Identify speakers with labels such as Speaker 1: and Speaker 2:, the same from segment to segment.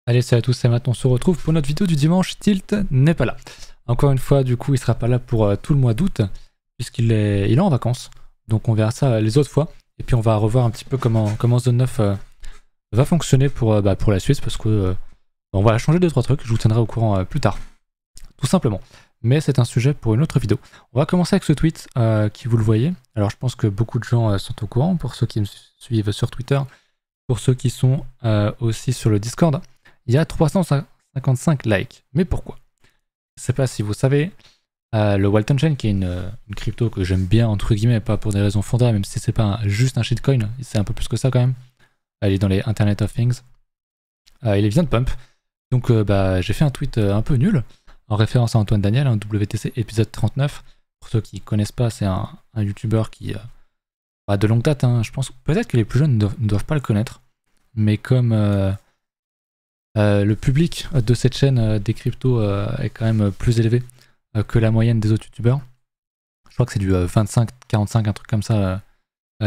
Speaker 1: Allez, salut à tous, c'est Matt, on se retrouve pour notre vidéo du dimanche. Tilt n'est pas là. Encore une fois, du coup, il sera pas là pour tout le mois d'août, puisqu'il est en vacances. Donc on verra ça les autres fois. Et puis on va revoir un petit peu comment Zone 9 va fonctionner pour la Suisse, parce que on va changer 2-3 trucs, je vous tiendrai au courant plus tard. Tout simplement. Mais c'est un sujet pour une autre vidéo. On va commencer avec ce tweet qui, vous le voyez. Alors je pense que beaucoup de gens sont au courant, pour ceux qui me suivent sur Twitter, pour ceux qui sont aussi sur le Discord. Il y a 355 likes. Mais pourquoi? Je ne sais pas si vous savez, le Walton Chain, qui est une crypto que j'aime bien, entre guillemets, pas pour des raisons fondamentales, même si c'est pas juste un shitcoin, c'est un peu plus que ça quand même. Elle est dans les Internet of Things. Il vient de pump. Donc j'ai fait un tweet un peu nul, en référence à Antoine Daniel, WTC épisode 39. Pour ceux qui ne connaissent pas, c'est un YouTuber qui de longue date, hein, je pense peut-être que les plus jeunes ne doivent pas le connaître. Mais comme le public de cette chaîne des cryptos est quand même plus élevé que la moyenne des autres youtubeurs. Je crois que c'est du 25, 45, un truc comme ça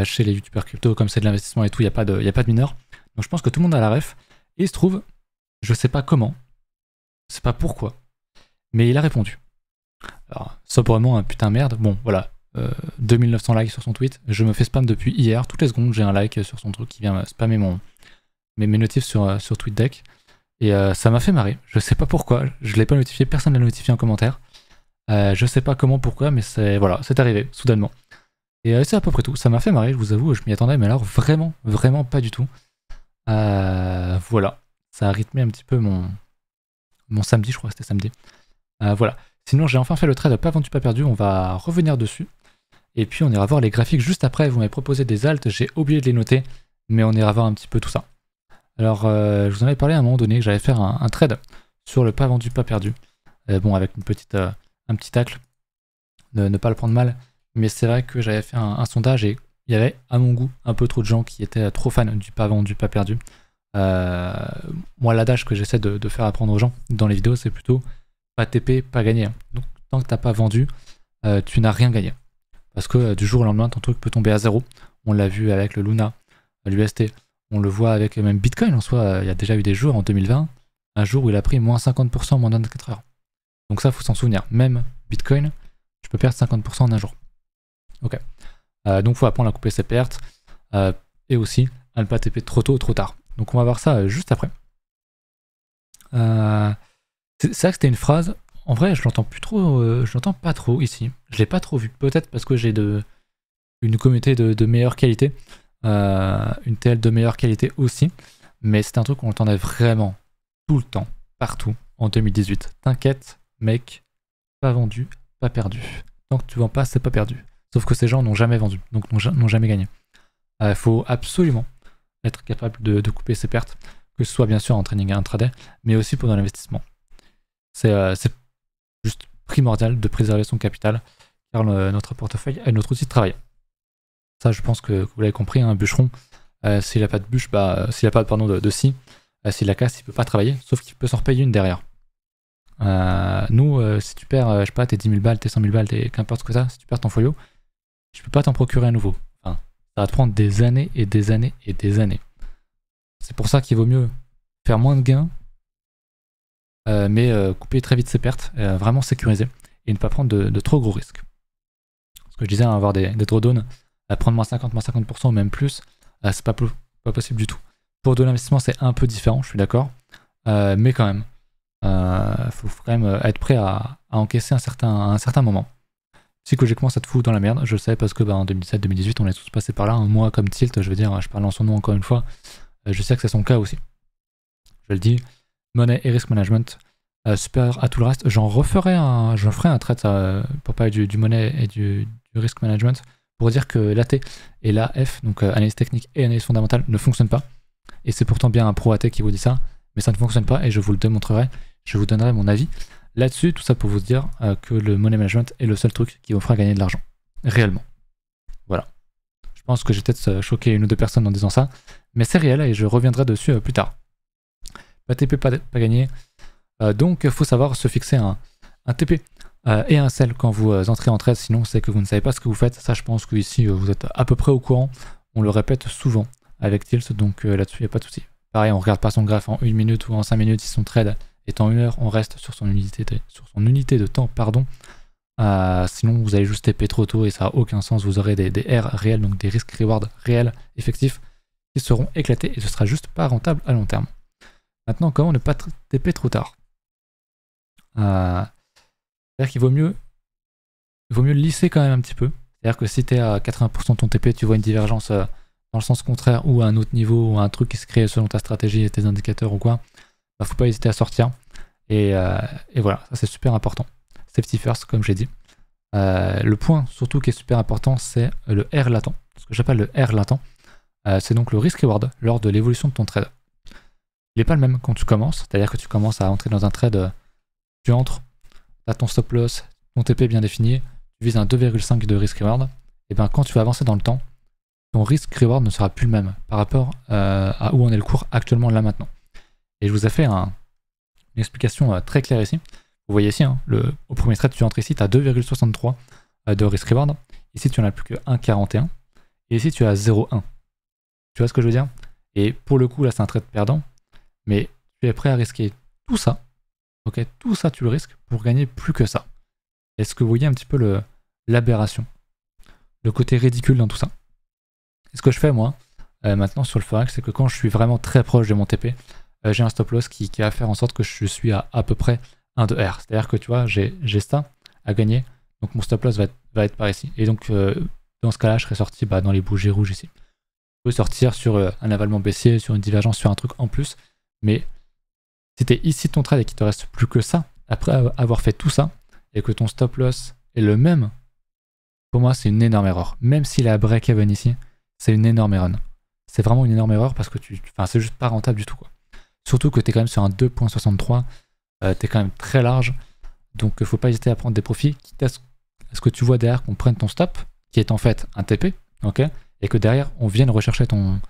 Speaker 1: chez les youtubeurs crypto, comme c'est de l'investissement et tout, il n'y a pas de mineurs. Donc je pense que tout le monde a la ref. Et il se trouve, je sais pas comment, je sais pas pourquoi, mais il a répondu. Alors, sobrement, un putain merde. Bon, voilà, 2900 likes sur son tweet. Je me fais spam depuis hier. Toutes les secondes, j'ai un like sur son truc qui vient spammer mes notifs sur TweetDeck. Et ça m'a fait marrer. Je sais pas pourquoi. Je l'ai pas notifié. Personne ne l'a notifié en commentaire. Je sais pas comment, pourquoi, mais c'est arrivé, soudainement. Et c'est à peu près tout. Ça m'a fait marrer, je vous avoue. Je m'y attendais, mais alors vraiment, vraiment pas du tout. Voilà. Ça a rythmé un petit peu mon samedi, je crois que c'était samedi. Voilà. Sinon, j'ai enfin fait le trade pas vendu, pas perdu. On va revenir dessus. Et puis, on ira voir les graphiques juste après. Vous m'avez proposé des alts. J'ai oublié de les noter. Mais on ira voir un petit peu tout ça. Alors, je vous en avais parlé à un moment donné que j'allais faire un trade sur le pas vendu, pas perdu. Bon, avec un petit tacle. Ne pas le prendre mal. Mais c'est vrai que j'avais fait un sondage et il y avait, à mon goût, un peu trop de gens qui étaient trop fans du pas vendu, pas perdu. Moi, l'adage que j'essaie de faire apprendre aux gens dans les vidéos, c'est plutôt pas TP, pas gagné. Donc, tant que t'as pas vendu, tu n'as rien gagné. Parce que du jour au lendemain, ton truc peut tomber à zéro. On l'a vu avec le Luna, l'UST. On le voit avec même Bitcoin en soi. Il y a déjà eu des jours en 2020, un jour où il a pris moins 50% en moins de 24 heures. Donc ça, faut s'en souvenir. Même Bitcoin, tu peux perdre 50% en un jour. Ok. Donc faut apprendre à couper ses pertes et aussi à ne pas TP trop tôt ou trop tard. Donc on va voir ça juste après. C'est vrai que c'était une phrase. En vrai, je l'entends plus trop. Je l'entends pas trop ici. Je l'ai pas trop vu. Peut-être parce que j'ai une communauté de meilleure qualité. Une TL de meilleure qualité aussi, mais c'est un truc qu'on entendait vraiment tout le temps, partout, en 2018. T'inquiète, mec, pas vendu, pas perdu. Tant que tu vends pas, c'est pas perdu. Sauf que ces gens n'ont jamais vendu, donc n'ont jamais gagné. Faut absolument être capable de couper ses pertes, que ce soit bien sûr en trading intraday, mais aussi pour l'investissement. C'est juste primordial de préserver son capital, car notre portefeuille est notre outil de travail. Ça, je pense que vous l'avez compris, un bûcheron, s'il n'a pas de bûche, s'il n'a pas de scie, s'il la casse, il peut pas travailler, sauf qu'il peut s'en repayer une derrière. Nous, si tu perds, je sais pas, tes 10 000 balles, tes 100 000 balles, qu'importe ce que ça, si tu perds ton folio, tu peux pas t'en procurer un nouveau. Enfin, ça va te prendre des années et des années et des années. C'est pour ça qu'il vaut mieux faire moins de gains, mais couper très vite ses pertes, vraiment sécuriser, et ne pas prendre de trop gros risques. Ce que je disais, avoir des drawdowns, prendre moins 50% ou même plus, c'est pas possible du tout. Pour de l'investissement, c'est un peu différent, je suis d'accord, mais quand même, faut quand même être prêt à encaisser à un certain moment. Psychologiquement, ça te fout dans la merde, je le sais, parce que en 2017-2018, on est tous passés par là. Moi, comme Tilt, je veux dire, je parle en son nom encore une fois, je sais que c'est son cas aussi. Je le dis, monnaie et risk management, supérieur à tout le reste. J'en ferai un trade pour parler du monnaie et du risk management, pour dire que l'AT et l'AF, donc analyse technique et analyse fondamentale, ne fonctionnent pas. Et c'est pourtant bien un pro AT qui vous dit ça, mais ça ne fonctionne pas et je vous le démontrerai. Je vous donnerai mon avis là-dessus, tout ça pour vous dire que le money management est le seul truc qui vous fera gagner de l'argent. Réellement. Voilà. Je pense que j'ai peut-être choqué une ou deux personnes en disant ça, mais c'est réel et je reviendrai dessus plus tard. Pas TP, pas gagné. Donc il faut savoir se fixer un TP. Et un sell quand vous entrez en trade, sinon c'est que vous ne savez pas ce que vous faites. Ça, je pense que ici vous êtes à peu près au courant. On le répète souvent avec Tilt, donc là-dessus il n'y a pas de souci. pareil, on regarde pas son graphe en 1 minute ou en 5 minutes si son trade est en 1 heure, on reste sur son unité de temps, pardon. Sinon vous allez juste TP trop tôt et ça n'a aucun sens, vous aurez des R réels, donc des risques reward réels, effectifs, qui seront éclatés et ce sera juste pas rentable à long terme. Maintenant, comment ne pas TP trop tard? C'est-à-dire qu'il vaut mieux lisser quand même un petit peu. C'est-à-dire que si tu es à 80% de ton TP, tu vois une divergence dans le sens contraire ou à un autre niveau ou un truc qui se crée selon ta stratégie et tes indicateurs ou quoi, bah, faut pas hésiter à sortir. Et voilà, ça c'est super important. Safety first, comme j'ai dit. Le point surtout qui est super important, c'est le R latent. Ce que j'appelle le R latent, c'est donc le risk reward lors de l'évolution de ton trade. Il n'est pas le même quand tu commences, c'est-à-dire que tu commences à entrer dans un trade, tu entres, tu as ton stop loss, ton TP bien défini, tu vises un 2,5 de risk reward, et bien quand tu vas avancer dans le temps, ton risk reward ne sera plus le même par rapport à où on est le cours actuellement là maintenant. Et je vous ai fait une explication très claire ici. Vous voyez ici, hein, au premier trade, tu entres ici, tu as 2,63 de risk reward. Ici, tu n'en as plus que 1,41. Et ici, tu as 0,1. Tu vois ce que je veux dire? Et pour le coup, là, c'est un trade perdant. Mais tu es prêt à risquer tout ça. Ok, tout ça, tu le risques pour gagner plus que ça. Est-ce que vous voyez un petit peu l'aberration? Le côté ridicule dans tout ça. Et ce que je fais, moi, maintenant sur le Forex, c'est que quand je suis vraiment très proche de mon TP, j'ai un stop loss qui va faire en sorte que je suis à peu près 1 de R. C'est-à-dire que tu vois, j'ai ça à gagner, donc mon stop loss va être par ici. Et donc, dans ce cas-là, je serais sorti dans les bougies rouges ici. Je peux sortir sur un avalement baissier, sur une divergence, sur un truc en plus, mais si tu es ici de ton trade et qu'il te reste plus que ça, après avoir fait tout ça, et que ton stop loss est le même, pour moi, c'est une énorme erreur. Même s'il est à break-even ici, c'est une énorme erreur. C'est vraiment une énorme erreur parce que c'est juste pas rentable du tout, quoi. Surtout que tu es quand même sur un 2.63, tu es quand même très large, donc il faut pas hésiter à prendre des profits, quitte à ce que tu vois derrière qu'on prenne ton stop, qui est en fait un TP, ok, et que derrière on vienne rechercher ton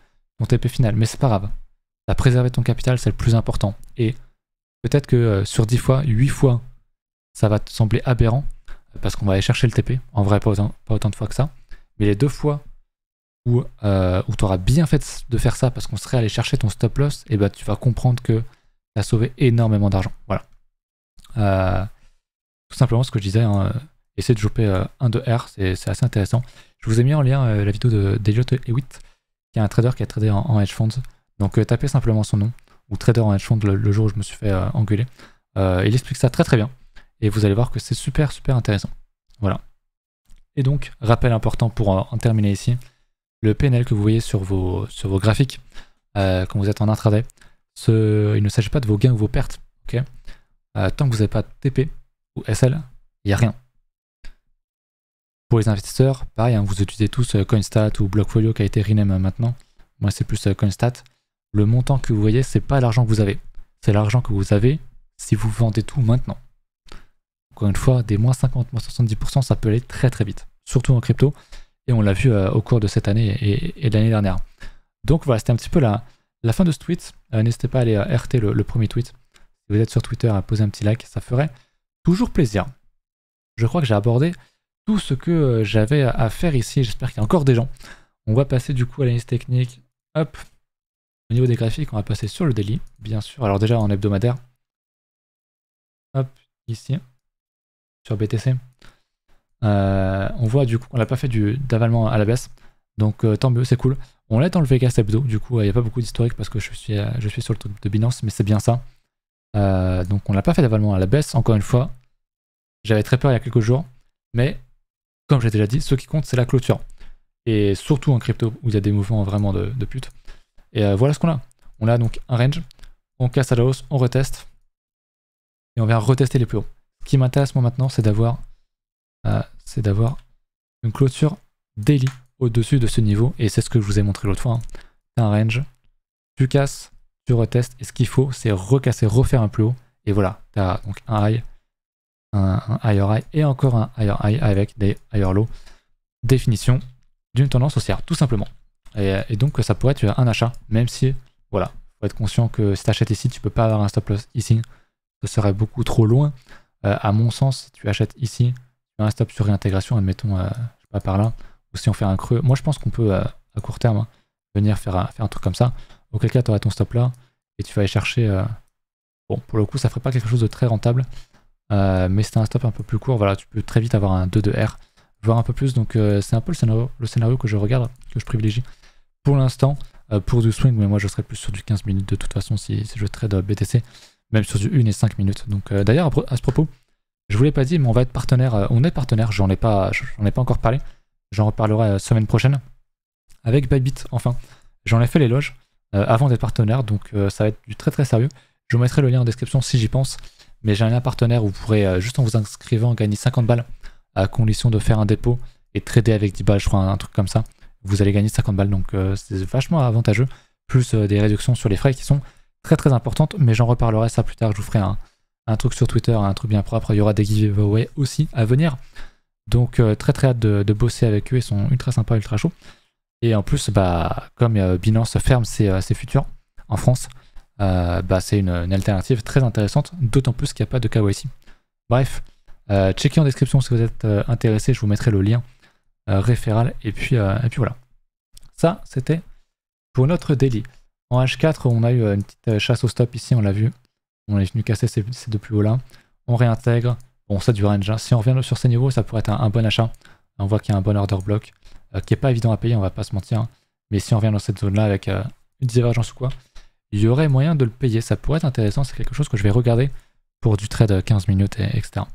Speaker 1: TP final. Mais c'est pas grave, tu as préservé ton capital, c'est le plus important. Et peut-être que sur 10 fois, 8 fois, ça va te sembler aberrant, parce qu'on va aller chercher le TP, en vrai pas autant de fois que ça, mais les 2 fois où tu auras bien fait de faire ça parce qu'on serait allé chercher ton stop loss, et tu vas comprendre que tu as sauvé énormément d'argent. Voilà. Tout simplement ce que je disais, hein, essayer de choper 1 de R, c'est assez intéressant. Je vous ai mis en lien la vidéo d'Elliott Hewitt, qui est un trader qui a tradé en hedge funds. Donc tapez simplement son nom, ou trader en hedge fund le jour où je me suis fait engueuler. Il explique ça très très bien, et vous allez voir que c'est super super intéressant. Voilà. Et donc, rappel important pour en terminer ici, le PNL que vous voyez sur vos graphiques quand vous êtes en intraday, il ne s'agit pas de vos gains ou vos pertes. Okay, tant que vous n'avez pas de TP ou SL, il n'y a rien. Pour les investisseurs, pareil, hein, vous utilisez tous CoinStat ou Blockfolio qui a été rename maintenant. Moi, c'est plus CoinStat. Le montant que vous voyez, c'est pas l'argent que vous avez. C'est l'argent que vous avez si vous vendez tout maintenant. Encore une fois, des moins 50, moins 70%, ça peut aller très très vite. Surtout en crypto. Et on l'a vu au cours de cette année et de l'année dernière. Donc voilà, c'était un petit peu la fin de ce tweet. N'hésitez pas à aller RT le premier tweet. Si vous êtes sur Twitter, à poser un petit like, ça ferait toujours plaisir. Je crois que j'ai abordé tout ce que j'avais à faire ici. J'espère qu'il y a encore des gens. On va passer du coup à l'analyse technique. Hop. Au niveau des graphiques, on va passer sur le daily, bien sûr. Alors déjà en hebdomadaire. Hop, ici. Sur BTC. On voit du coup qu'on n'a pas fait d'avalement à la baisse, donc tant mieux, c'est cool. On l'a dans le Vegas hebdo, du coup il n'y a pas beaucoup d'historique parce que je suis sur le truc de Binance, mais c'est bien ça. Donc on n'a pas fait d'avalement à la baisse, encore une fois. J'avais très peur il y a quelques jours, mais comme j'ai déjà dit, ce qui compte c'est la clôture. Et surtout en crypto où il y a des mouvements vraiment de pute. Et voilà ce qu'on a. On a donc un range, on casse à la hausse, on reteste, et on vient retester les plus hauts. Ce qui m'intéresse moi maintenant, c'est d'avoir une clôture daily au-dessus de ce niveau, et c'est ce que je vous ai montré l'autre fois. Hein. T'as un range, tu casses, tu retestes, et ce qu'il faut, c'est recasser, refaire un plus haut, et voilà, t'as donc un high, un higher high, et encore un higher high avec des higher low. Définition d'une tendance haussière, tout simplement. Et donc ça pourrait être un achat, même si, voilà, faut être conscient que si tu achètes ici, tu peux pas avoir un stop loss ici, ce serait beaucoup trop loin. À mon sens, si tu achètes ici, un stop sur réintégration, admettons, je sais pas par là, ou si on fait un creux, moi je pense qu'on peut à court terme venir faire un truc comme ça, auquel cas tu auras ton stop là, et tu vas aller chercher... Bon, pour le coup, ça ferait pas quelque chose de très rentable, mais c'est un stop un peu plus court, voilà, tu peux très vite avoir un 2 de R, voire un peu plus, donc c'est un peu le scénario que je regarde, que je privilégie pour l'instant, pour du swing, mais moi je serais plus sur du 15 minutes de toute façon si je trade BTC, même sur du 1 et 5 minutes. Donc d'ailleurs, à ce propos, je vous l'ai pas dit, mais on va être partenaire, on est partenaire, j'en ai pas encore parlé, j'en reparlerai semaine prochaine, avec Bybit, enfin. J'en ai fait l'éloge avant d'être partenaire, donc ça va être du très très sérieux. Je vous mettrai le lien en description si j'y pense, mais j'ai un lien partenaire où vous pourrez, juste en vous inscrivant, gagner 50 balles à condition de faire un dépôt et trader avec 10 balles, je crois, un truc comme ça. Vous allez gagner 50 balles, donc c'est vachement avantageux, plus des réductions sur les frais qui sont très très importantes, mais j'en reparlerai ça plus tard, je vous ferai un truc sur Twitter, un truc bien propre, il y aura des giveaways aussi à venir, donc très très hâte de bosser avec eux, ils sont ultra sympas, ultra chauds, et en plus, bah, comme Binance ferme ses futurs en France, bah, c'est une alternative très intéressante, d'autant plus qu'il n'y a pas de KYC. Bref, checkez en description si vous êtes intéressé, je vous mettrai le lien référal, et puis voilà. Ça, c'était pour notre daily. En H4, on a eu une petite chasse au stop ici, on l'a vu. On est venu casser ces deux plus hauts là. On réintègre. Bon, ça du range. Hein. Si on revient sur ces niveaux, ça pourrait être un bon achat. On voit qu'il y a un bon order block qui n'est pas évident à payer, on va pas se mentir. Hein. Mais si on revient dans cette zone là avec une divergence ou quoi, il y aurait moyen de le payer. Ça pourrait être intéressant. C'est quelque chose que je vais regarder pour du trade 15 minutes, etc.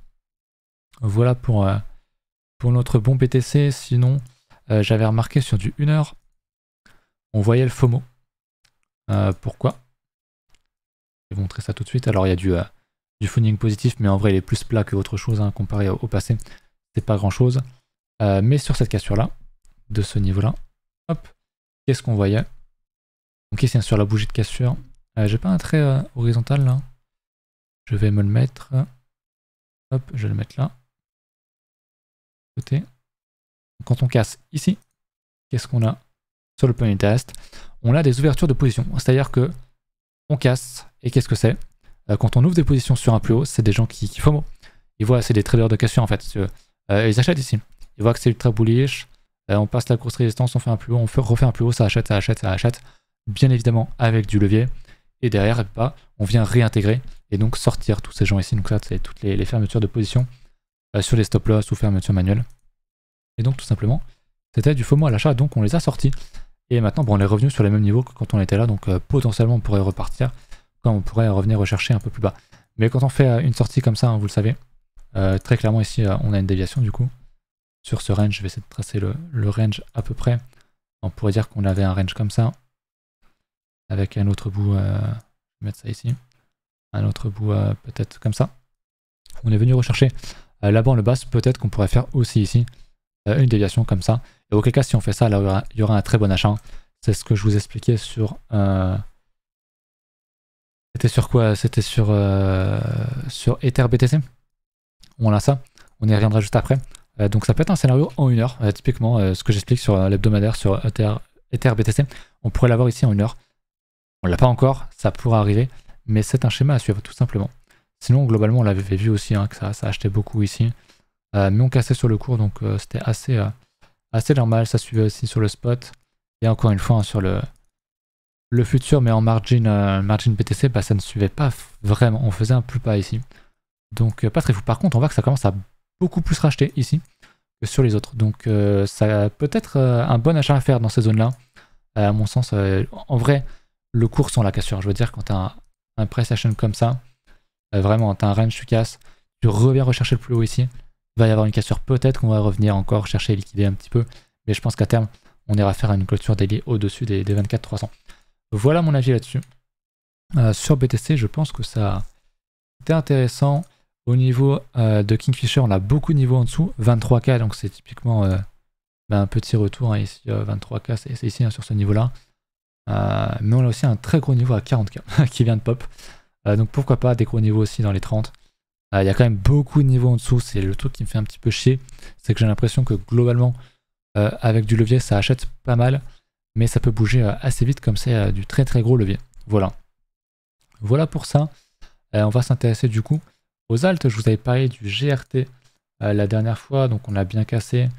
Speaker 1: Voilà pour notre bon BTC. Sinon, j'avais remarqué sur du 1 heure, on voyait le FOMO. Pourquoi? Je vais vous montrer ça tout de suite. Alors il y a du funding positif, mais en vrai il est plus plat que autre chose, hein, comparé au passé. C'est pas grand chose. Mais sur cette cassure là, de ce niveau là, hop, qu'est-ce qu'on voyait? Donc ici sur la bougie de cassure, j'ai pas un trait horizontal là. Je vais me le mettre. Hop, je vais le mettre là. Côté. Quand on casse ici, qu'est-ce qu'on a sur le point de test? On a des ouvertures de position. C'est-à-dire que on casse, et qu'est-ce que c'est? Quand on ouvre des positions sur un plus haut, c'est des gens qui FOMO. Ils voient, c'est des traders de cassure en fait. Ils achètent ici. Ils voient que c'est ultra bullish. On passe la grosse résistance, on fait un plus haut, on refait un plus haut, ça achète, ça achète, ça achète. Bien évidemment avec du levier. Et derrière, bah, on vient réintégrer et donc sortir tous ces gens ici. Donc là, c'est toutes les fermetures de position sur les stop loss ou fermetures manuelles. Et donc tout simplement, c'était du FOMO à l'achat, donc on les a sortis. Et maintenant, bon, on est revenu sur les mêmes niveaux que quand on était là, donc potentiellement on pourrait repartir, quand on pourrait revenir rechercher un peu plus bas. Mais quand on fait une sortie comme ça, hein, vous le savez, très clairement ici, on a une déviation du coup. Sur ce range, je vais essayer de tracer le range à peu près. On pourrait dire qu'on avait un range comme ça, avec un autre bout, je vais mettre ça ici, un autre bout peut-être comme ça. On est venu rechercher là-bas en le bas, peut-être qu'on pourrait faire aussi ici une déviation comme ça. Et auquel cas, si on fait ça, là, il y aura un très bon achat. C'est ce que je vous expliquais sur... C'était sur quoi? C'était sur Ether BTC. On a ça. On y reviendra juste après. Donc ça peut être un scénario en 1 heure. Typiquement, ce que j'explique sur l'hebdomadaire sur Ether BTC. On pourrait l'avoir ici en 1 heure. On l'a pas encore. Ça pourra arriver. Mais c'est un schéma à suivre, tout simplement. Sinon, globalement, on l'avait vu aussi, hein, que ça achetait beaucoup ici. Mais on cassait sur le cours, donc c'était assez normal. Ça suivait aussi sur le spot. Et encore une fois, hein, sur le futur, mais en margin BTC, bah, ça ne suivait pas vraiment. On faisait un plus pas ici. Donc pas très fou. Par contre, on voit que ça commence à beaucoup plus racheter ici que sur les autres. Donc ça peut être un bon achat à faire dans ces zones-là. À mon sens, en vrai, le cours sans la cassure. Je veux dire, quand tu as un price action comme ça, vraiment, tu as un range, tu casses, tu reviens rechercher le plus haut ici. Il va y avoir une cassure, peut-être qu'on va revenir encore chercher et liquider un petit peu, mais je pense qu'à terme, on ira faire une clôture daily au-dessus des 24 300. Voilà mon avis là-dessus. Sur BTC, je pense que ça était intéressant. Au niveau de Kingfisher, on a beaucoup de niveaux en dessous, 23K, donc c'est typiquement un petit retour, hein, ici, 23K, c'est ici, hein, sur ce niveau-là. Mais on a aussi un très gros niveau à 40K qui vient de pop. Donc pourquoi pas des gros niveaux aussi dans les 30. Il y a quand même beaucoup de niveaux en dessous, c'est le truc qui me fait un petit peu chier, c'est que j'ai l'impression que globalement, avec du levier, ça achète pas mal, mais ça peut bouger assez vite comme c'est du très très gros levier. Voilà. Voilà pour ça. On va s'intéresser du coup aux alts. Je vous avais parlé du GRT la dernière fois, donc on l'a bien cassé.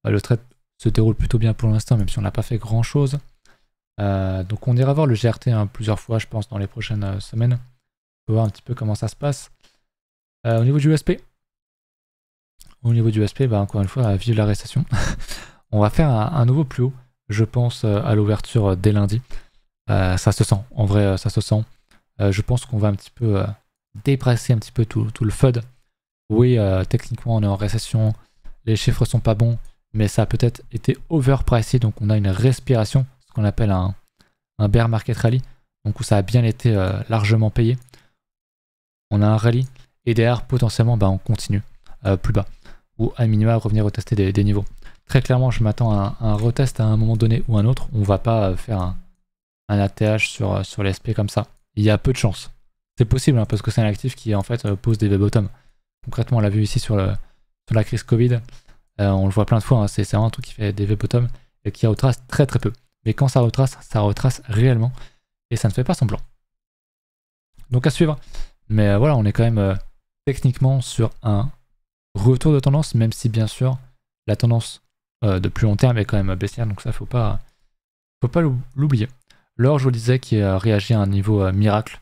Speaker 1: Le trade se déroule plutôt bien pour l'instant, même si on n'a pas fait grand chose. Donc on ira voir le GRT plusieurs fois, je pense, dans les prochaines semaines. On va voir un petit peu comment ça se passe. Au niveau du USP, bah, encore une fois, vive la récession. On va faire un nouveau plus haut, je pense, à l'ouverture dès lundi. Ça se sent, en vrai, ça se sent. Je pense qu'on va un petit peu dépresser un petit peu tout le FUD. Oui, techniquement, on est en récession, les chiffres sont pas bons, mais ça a peut-être été overpriced, donc on a une respiration, ce qu'on appelle un bear market rally, donc où ça a bien été largement payé. On a un rallye, et derrière, potentiellement, bah, on continue plus bas, ou à minima revenir retester des niveaux. Très clairement, je m'attends à un retest à un moment donné ou un autre. On va pas faire un ATH sur l'SP comme ça. Il y a peu de chance. C'est possible, hein, parce que c'est un actif qui en fait pose des V-bottom. Concrètement, on l'a vu ici sur la crise Covid. On le voit plein de fois, hein, c'est vraiment un truc qui fait des V-bottom et qui retrace très très peu. Mais quand ça retrace réellement et ça ne fait pas semblant. Donc à suivre. Mais voilà, on est quand même techniquement sur un retour de tendance, même si bien sûr la tendance de plus long terme est quand même baissière, donc ça faut pas l'oublier. L'or, je vous le disais, qui réagit à un niveau miracle.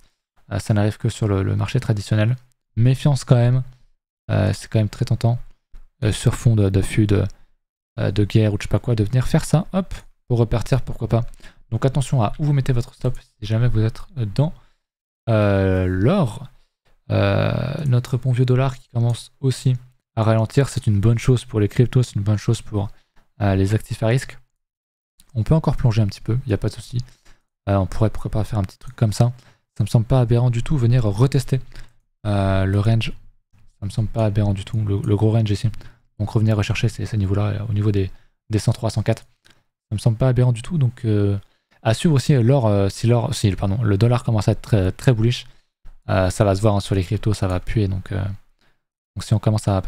Speaker 1: Ça n'arrive que sur le marché traditionnel. Méfiance quand même. C'est quand même très tentant. Sur fond de feud, de guerre ou je sais pas quoi, de venir faire ça, hop, pour repartir, pourquoi pas. Donc attention à où vous mettez votre stop si jamais vous êtes dans l'or. Notre bon vieux dollar qui commence aussi à ralentir, c'est une bonne chose pour les cryptos, c'est une bonne chose pour les actifs à risque. On peut encore plonger un petit peu, il n'y a pas de souci. On pourrait pourquoi pas faire un petit truc comme ça. Ça me semble pas aberrant du tout, venir retester le range. Ça me semble pas aberrant du tout, le gros range ici. Donc revenir rechercher ces niveaux-là au niveau des 103, 104. Ça me semble pas aberrant du tout, donc à suivre aussi l'or, si le dollar commence à être très, très bullish, ça va se voir, hein, sur les cryptos, ça va puer, donc si on commence à,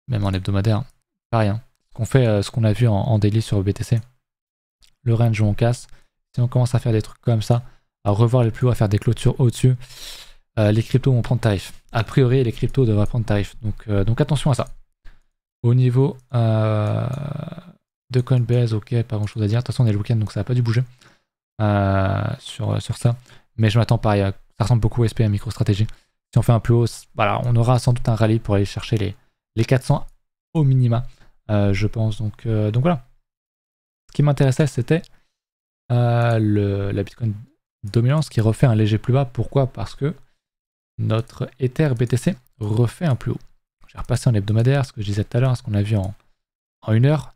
Speaker 1: même en hebdomadaire, pareil, hein. On fait ce qu'on a vu en daily sur BTC, le range où on casse, si on commence à faire des trucs comme ça, à revoir les plus hauts, à faire des clôtures au-dessus, les cryptos vont prendre tarif. A priori, les cryptos devraient prendre tarif, donc attention à ça. Au niveau de Coinbase, ok, pas grand chose à dire. De toute façon, on est le week-end, donc ça n'a pas dû bouger sur ça. Mais je m'attends pareil, ça ressemble beaucoup à SP, à MicroStrategy. Si on fait un plus haut, voilà, on aura sans doute un rallye pour aller chercher les 400 au minima, je pense. Donc voilà. Ce qui m'intéressait, c'était la Bitcoin dominance qui refait un léger plus bas. Pourquoi? Parce que notre Ether BTC refait un plus haut. J'ai repassé en hebdomadaire, ce que je disais tout à l'heure, ce qu'on a vu en 1 heure.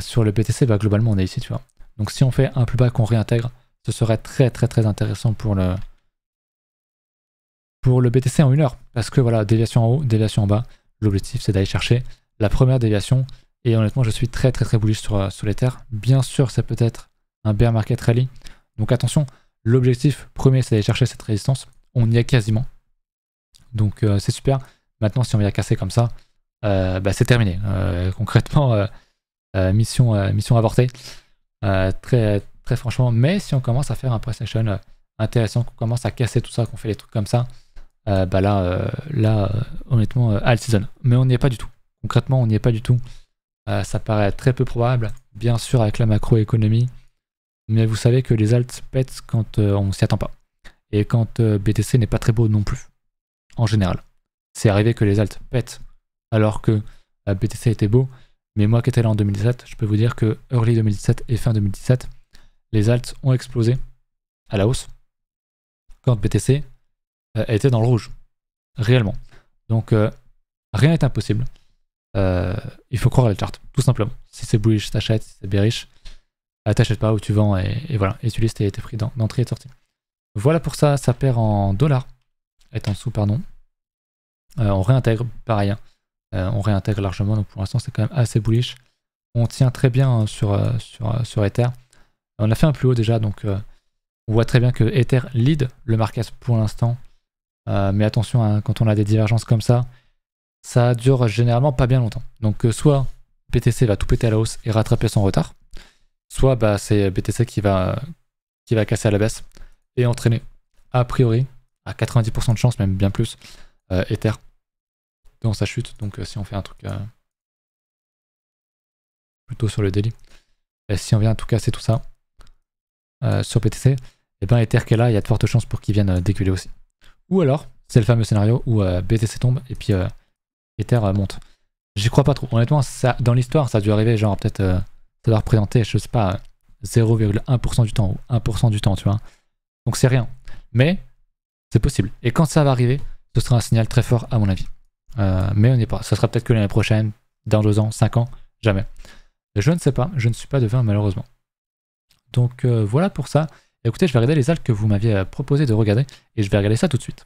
Speaker 1: Sur le BTC, bah, globalement, on est ici, tu vois. Donc si on fait un plus bas qu'on réintègre, ce serait très très très intéressant pour le BTC en 1 heure. Parce que voilà, déviation en haut, déviation en bas. L'objectif, c'est d'aller chercher la première déviation. Et honnêtement, je suis très très très bullish sur l'Ether. Bien sûr, c'est peut-être un bear market rally. Donc attention, l'objectif premier, c'est d'aller chercher cette résistance. On y est quasiment. Donc c'est super. Maintenant, si on vient casser comme ça, bah, c'est terminé. Concrètement, mission avortée. Très, très franchement. Mais si on commence à faire un price action intéressant, qu'on commence à casser tout ça, qu'on fait des trucs comme ça, bah là, honnêtement, alt season. Mais on n'y est pas du tout. Concrètement, on n'y est pas du tout. Ça paraît très peu probable, bien sûr avec la macroéconomie. Mais vous savez que les alts pètent quand on s'y attend pas. Et quand BTC n'est pas très beau non plus. En général. C'est arrivé que les alts pètent alors que BTC était beau. Mais moi qui étais là en 2017, je peux vous dire que early 2017 et fin 2017, les alts ont explosé à la hausse quand BTC était dans le rouge. Réellement. Donc rien n'est impossible. Il faut croire à la charte, tout simplement. Si c'est bullish, t'achètes. Si c'est bearish, t'achètes pas ou tu vends et voilà. Et tu listes tes prix d'entrée et de sortie. Voilà pour ça, ça perd en dollars. Est en dessous, pardon. On réintègre, pareil. Hein. On réintègre largement, donc pour l'instant c'est quand même assez bullish. On tient très bien sur Ether. On a fait un plus haut déjà, donc on voit très bien que Ether lead le market pour l'instant. Mais attention, hein, quand on a des divergences comme ça dure généralement pas bien longtemps. Donc soit BTC va tout péter à la hausse et rattraper son retard, soit bah, c'est BTC qui va casser à la baisse et entraîner a priori à 90% de chance, même bien plus, Ether dans sa chute. Donc si on fait un truc plutôt sur le daily, et si on vient tout casser tout ça, sur BTC, et ben Ether qui est là, il y a de fortes chances pour qu'ils viennent déculer aussi. Ou alors, c'est le fameux scénario où BTC tombe et puis Ether monte. J'y crois pas trop. Honnêtement, ça, dans l'histoire, ça a dû arriver, genre peut-être, ça doit représenter, je sais pas, 0,1% du temps ou 1% du temps, tu vois. Donc c'est rien. Mais c'est possible. Et quand ça va arriver, ce sera un signal très fort à mon avis. Mais on n'est pas. Ça sera peut-être que l'année prochaine, dans 2 ans, 5 ans, jamais. Je ne sais pas, je ne suis pas devin malheureusement. Donc voilà pour ça. Écoutez, je vais regarder les alts que vous m'aviez proposé de regarder et je vais regarder ça tout de suite.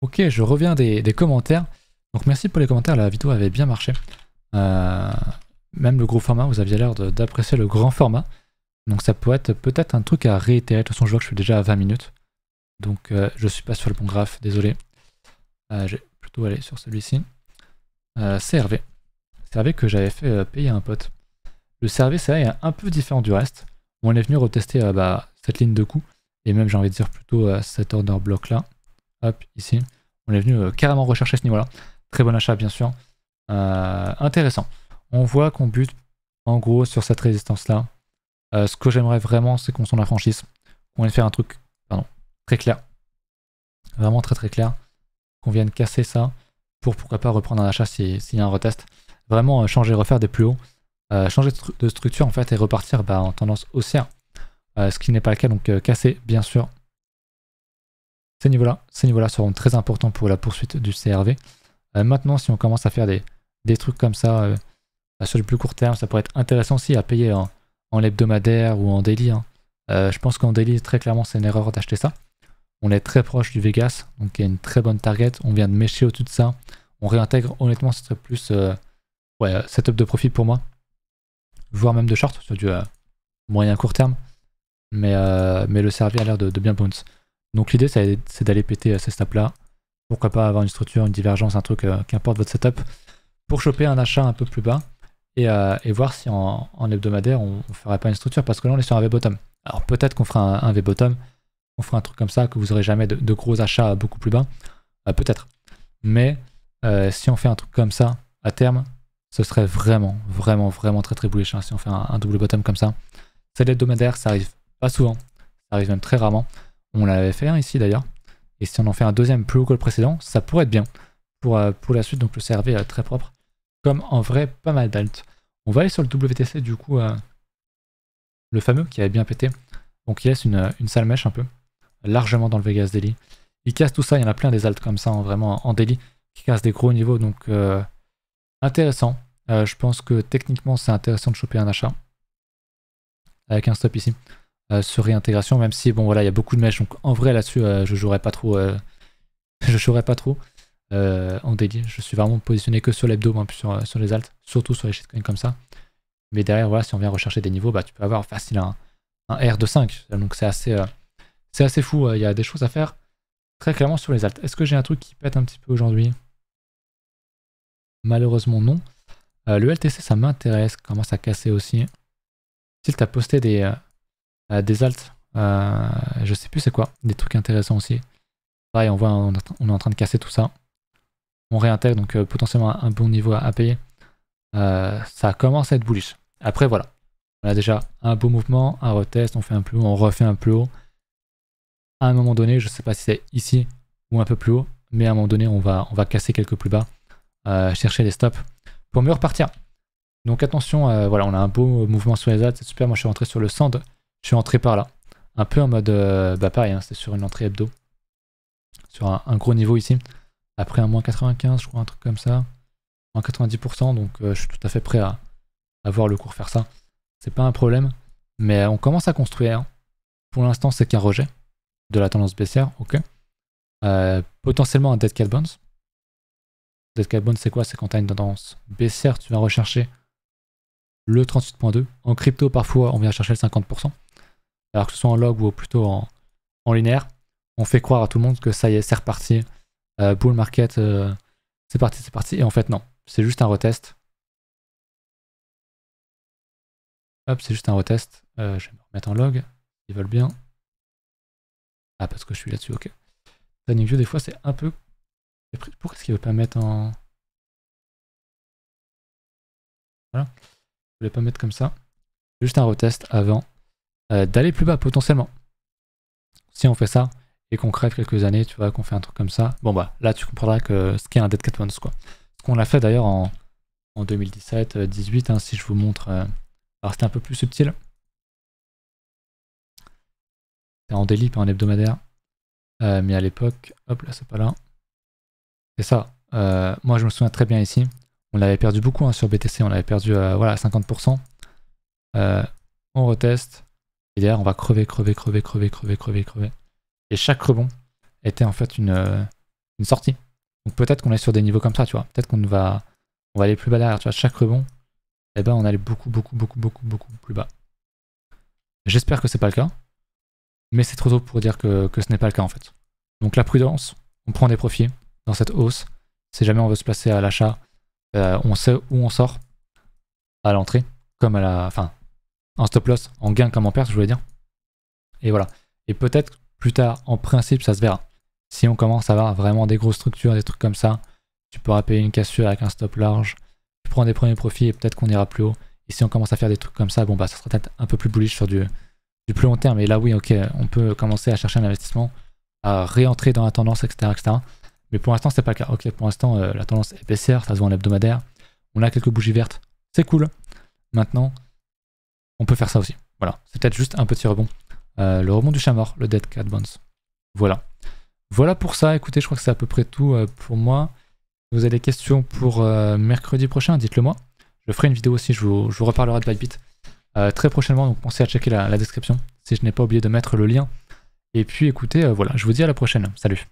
Speaker 1: Ok, je reviens des commentaires. Donc merci pour les commentaires, la vidéo avait bien marché. Même le gros format, vous aviez l'air d'apprécier le grand format. Donc ça peut être peut-être un truc à réitérer. De toute façon, je vois que je suis déjà à 20 minutes. Donc je suis pas sur le bon graphe, désolé. Je vais plutôt aller sur celui-ci. CRV. CRV que j'avais fait payer à un pote. Le CRV, c'est un peu différent du reste. On est venu retester cette ligne de coup. Et même, j'ai envie de dire plutôt cet order block là. Hop, ici. On est venu carrément rechercher ce niveau-là. Très bon achat, bien sûr. Intéressant. On voit qu'on bute en gros sur cette résistance-là. Ce que j'aimerais vraiment, c'est qu'on s'en affranchisse. Qu'on vienne faire un truc très clair. Vraiment très très clair. Qu'on vienne casser ça pour pourquoi pas reprendre un achat s'il y a un retest. Vraiment changer, refaire des plus hauts. Changer de structure en fait et repartir en tendance haussière. Ce qui n'est pas le cas, donc casser bien sûr. Ces niveaux-là seront très importants pour la poursuite du CRV. Maintenant, si on commence à faire des trucs comme ça sur le plus court terme, ça pourrait être intéressant aussi à payer en hebdomadaire ou en daily. Je pense qu'en daily, très clairement, c'est une erreur d'acheter ça. On est très proche du Vegas, donc il y a une très bonne target. On vient de mécher au-dessus de ça. On réintègre, honnêtement, ce serait plus setup de profit pour moi. Voire même de short sur du moyen court terme. Mais le CRV a l'air de bien bounce. Donc l'idée, c'est d'aller péter ces stops là. Pourquoi pas avoir une structure, une divergence, un truc, qu'importe votre setup, pour choper un achat un peu plus bas et voir si en hebdomadaire on ferait pas une structure, parce que là on est sur un V-bottom. Alors peut-être qu'on fera un V-bottom, on fera un truc comme ça, que vous aurez jamais de gros achats beaucoup plus bas, peut-être. Mais si on fait un truc comme ça, à terme, ce serait vraiment très très bullish si on fait un double bottom comme ça. C'est l'hebdomadaire, ça arrive pas souvent, ça arrive même très rarement. On l'avait fait un ici d'ailleurs. Et si on en fait un deuxième plus haut que le précédent, ça pourrait être bien pour la suite. Donc le CRV très propre, comme en vrai pas mal d'alt. On va aller sur le WTC du coup, le fameux qui avait bien pété. Donc il laisse une sale mèche un peu, largement dans le Vegas Daily. Il casse tout ça, il y en a plein des alts comme ça, vraiment en daily, qui cassent des gros niveaux. Donc intéressant. Je pense que techniquement c'est intéressant de choper un achat. Avec un stop ici. Sur réintégration, même si bon voilà il y a beaucoup de mèches, donc en vrai là-dessus je jouerai pas trop je jouerai pas trop en daily. Je suis vraiment positionné que sur l'hebdo, sur les alts, surtout sur les shitcoins comme ça. Mais derrière voilà, si on vient rechercher des niveaux, tu peux avoir facile un R de 5, donc c'est assez fou. Il y a des choses à faire très clairement sur les alts. Est-ce que j'ai un truc qui pète un petit peu aujourd'hui? Malheureusement non. Le LTC ça m'intéresse, commence à casser aussi. Si t'as posté des alts, je sais plus c'est quoi, des trucs intéressants aussi. Pareil, on est en train de casser tout ça. On réintègre, donc potentiellement un bon niveau à payer. Ça commence à être bullish. Après voilà, on a déjà un beau mouvement, un retest, on fait un plus haut, on refait un plus haut. À un moment donné, je sais pas si c'est ici ou un peu plus haut, mais à un moment donné, on va casser quelques plus bas, chercher les stops pour mieux repartir. Donc attention, voilà, on a un beau mouvement sur les alts, c'est super. Moi je suis rentré sur le sand. Je suis entré par là, un peu en mode, pareil, c'était sur une entrée hebdo, sur un gros niveau ici, après un moins 95, je crois, un truc comme ça, moins 90%, donc je suis tout à fait prêt à voir le cours faire ça, c'est pas un problème, mais on commence à construire. Pour l'instant, c'est qu'un rejet de la tendance baissière, ok. Potentiellement un dead cat bounce. Dead cat bounce, c'est quoi? C'est quand tu as une tendance baissière, tu vas rechercher le 38.2. En crypto, parfois, on vient chercher le 50%. Alors que ce soit en log ou plutôt en linéaire, on fait croire à tout le monde que ça y est, c'est reparti. Bull market, c'est parti. Et en fait, non. C'est juste un retest. Hop, c'est juste un retest. Je vais me remettre en log. Ils veulent bien. Ah, parce que je suis là-dessus, ok. Training view, des fois, c'est un peu... Pourquoi est-ce qu'il veut pas mettre en... Voilà. Je voulais pas mettre comme ça. Juste un retest avant. d'aller plus bas potentiellement. Si on fait ça et qu'on crève quelques années, tu vois, qu'on fait un truc comme ça, bon bah là tu comprendras que ce qu'est un dead cat bounce quoi. Ce qu'on a fait d'ailleurs en 2017, 18, hein, si je vous montre. Alors c'était un peu plus subtil. C'était en daily, pas en hebdomadaire. Mais à l'époque, hop là, c'est pas là. C'est ça. Moi je me souviens très bien ici. On l'avait perdu beaucoup hein, sur BTC, on l'avait perdu voilà, 50%. On reteste. Et derrière, on va crever. Et chaque rebond était en fait une sortie. Donc peut-être qu'on est sur des niveaux comme ça, tu vois. Peut-être qu'on va aller plus bas derrière, tu vois. Chaque rebond, eh ben on allait beaucoup plus bas. J'espère que c'est pas le cas. Mais c'est trop tôt pour dire que ce n'est pas le cas en fait. Donc la prudence, on prend des profits dans cette hausse. Si jamais on veut se placer à l'achat, on sait où on sort à l'entrée, comme à la. Enfin, en stop loss, en gain comme en perte, je voulais dire. Et voilà. Et peut-être plus tard, en principe, ça se verra. Si on commence à avoir vraiment des grosses structures, des trucs comme ça, tu pourras payer une cassure avec un stop large, tu prends des premiers profits et peut-être qu'on ira plus haut. Et si on commence à faire des trucs comme ça, bon bah ça sera peut-être un peu plus bullish sur du plus long terme. Et là oui, ok, on peut commencer à chercher un investissement, à réentrer dans la tendance, etc. Mais pour l'instant, c'est pas le cas. Ok, pour l'instant, la tendance est baissière, ça se voit en hebdomadaire. On a quelques bougies vertes, c'est cool. Maintenant, on peut faire ça aussi. Voilà, c'est peut-être juste un petit rebond. Le rebond du chat mort, le dead cat bounce. Voilà. Voilà pour ça. Écoutez, je crois que c'est à peu près tout pour moi. Si vous avez des questions pour mercredi prochain, dites-le moi. Je ferai une vidéo aussi, je vous reparlerai de Bybit très prochainement, donc pensez à checker la description si je n'ai pas oublié de mettre le lien. Et puis écoutez, voilà, je vous dis à la prochaine. Salut.